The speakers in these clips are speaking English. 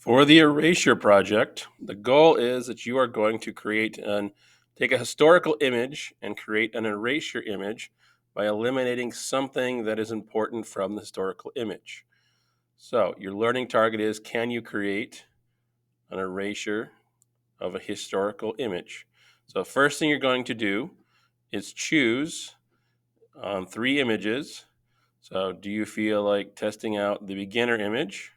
For the erasure project, the goal is that you are going to take a historical image and create an erasure image by eliminating something that is important from the historical image. So, your learning target is, can you create an erasure of a historical image? So, first thing you're going to do is choose 3 images. So, do you feel like testing out the beginner image,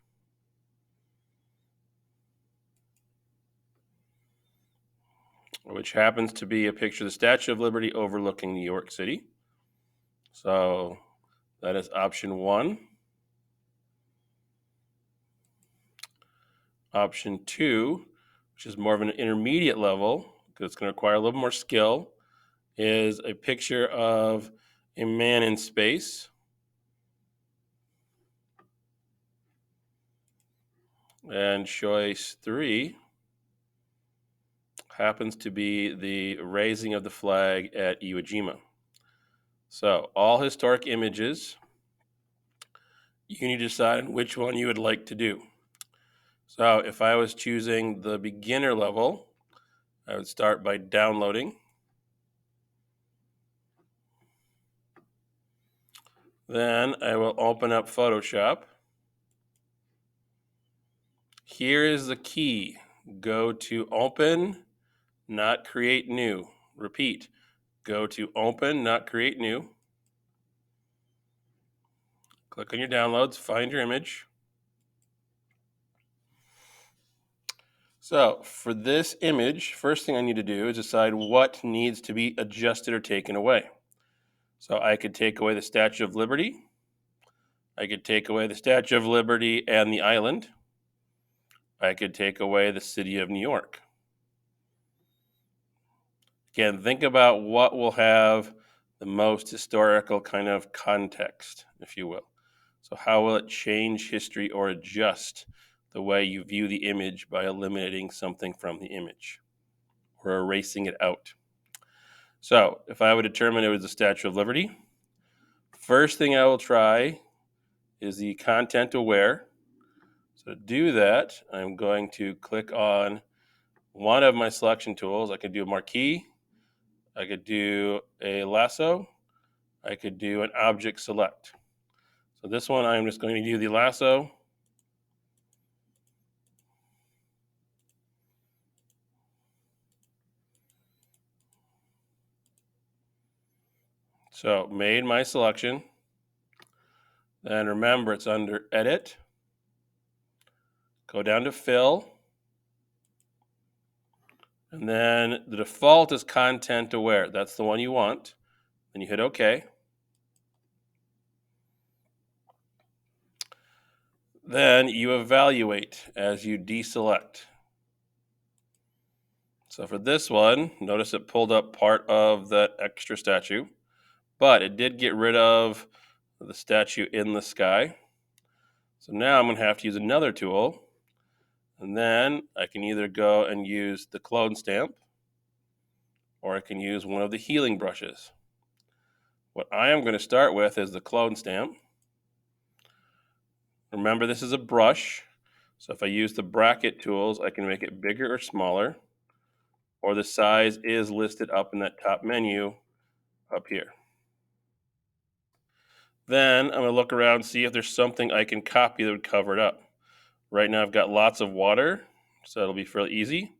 which happens to be a picture of the Statue of Liberty overlooking New York City? So that is option 1. Option 2, which is more of an intermediate level, because it's going to require a little more skill, is a picture of a man in space. And choice 3 happens to be the raising of the flag at Iwo Jima. So all historic images, you need to decide which one you would like to do. So if I was choosing the beginner level, I would start by downloading. Then I will open up Photoshop. Here is the key. Go to Open, not Create New. Repeat, go to Open, not Create New. Click on your downloads, find your image. So for this image, first thing I need to do is decide what needs to be adjusted or taken away. So I could take away the Statue of Liberty. I could take away the Statue of Liberty and the island. I could take away the city of New York. Again, think about what will have the most historical kind of context, if you will. So how will it change history or adjust the way you view the image by eliminating something from the image or erasing it out? So if I would determine it was the Statue of Liberty, first thing I will try is the content aware. So to do that, I'm going to click on one of my selection tools. I could do a marquee, I could do a lasso, I could do an object select. So this one, I'm just going to do the lasso. So made my selection. Then remember, it's under Edit. Go down to Fill. And then the default is Content Aware. That's the one you want. Then you hit OK. Then you evaluate as you deselect. So for this one, notice it pulled up part of that extra statue, but it did get rid of the statue in the sky. So now I'm going to have to use another tool, and then I can either go and use the clone stamp, or I can use one of the healing brushes. What I am going to start with is the clone stamp. Remember, this is a brush, so if I use the bracket tools, I can make it bigger or smaller, or the size is listed up in that top menu up here. Then I'm going to look around and see if there's something I can copy that would cover it up. Right now I've got lots of water, so it'll be fairly easy.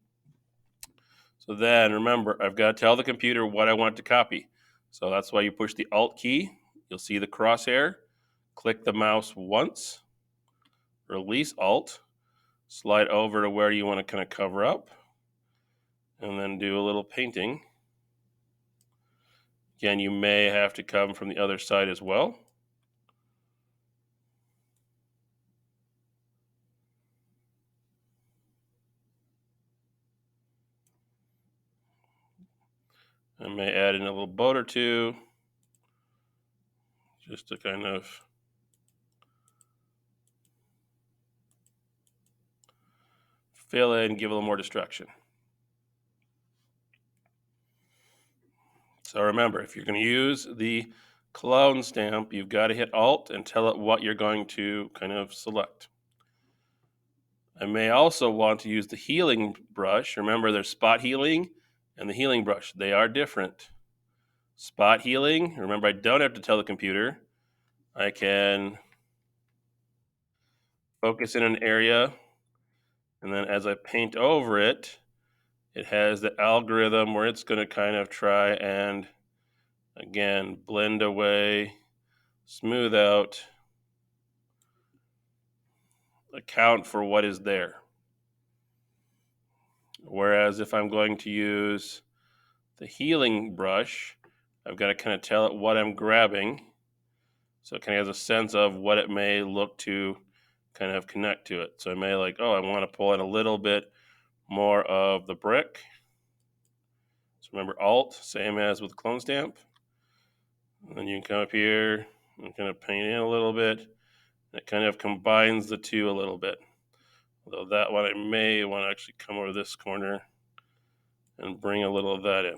So then remember, I've got to tell the computer what I want to copy. So that's why you push the Alt key. You'll see the crosshair. Click the mouse once. Release Alt. Slide over to where you want to kind of cover up. And then do a little painting. Again, you may have to come from the other side as well. I may add in a little boat or two, just to kind of fill in, give a little more destruction. So remember, if you're going to use the clone stamp, you've got to hit Alt and tell it what you're going to kind of select. I may also want to use the healing brush. Remember, there's spot healing and the healing brush. They are different. Spot healing, remember, I don't have to tell the computer. I can focus in an area, and then as I paint over it, it has the algorithm where it's going to kind of try and, again, blend away, smooth out, account for what is there. Whereas if I'm going to use the healing brush, I've got to kind of tell it what I'm grabbing. So it kind of has a sense of what it may look to kind of connect to it. So I may like, oh, I want to pull in a little bit more of the brick. So remember Alt, same as with clone stamp. And then you can come up here and kind of paint in a little bit. It kind of combines the two a little bit. Although that one I may want to actually come over this corner and bring a little of that in.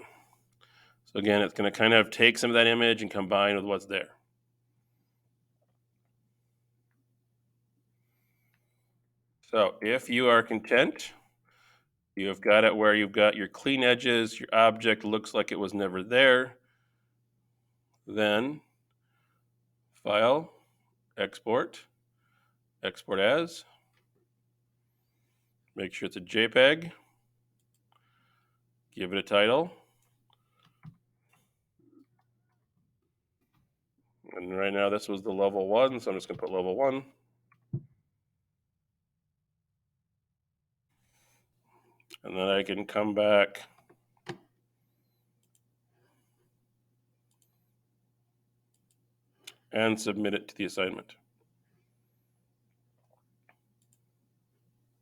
So again, it's going to kind of take some of that image and combine with what's there. So if you are content, you've got it where you've got your clean edges, your object looks like it was never there, then File, Export, Export As, make sure it's a JPEG, give it a title, and right now this was the level 1, so I'm just going to put level 1. And then I can come back and submit it to the assignment.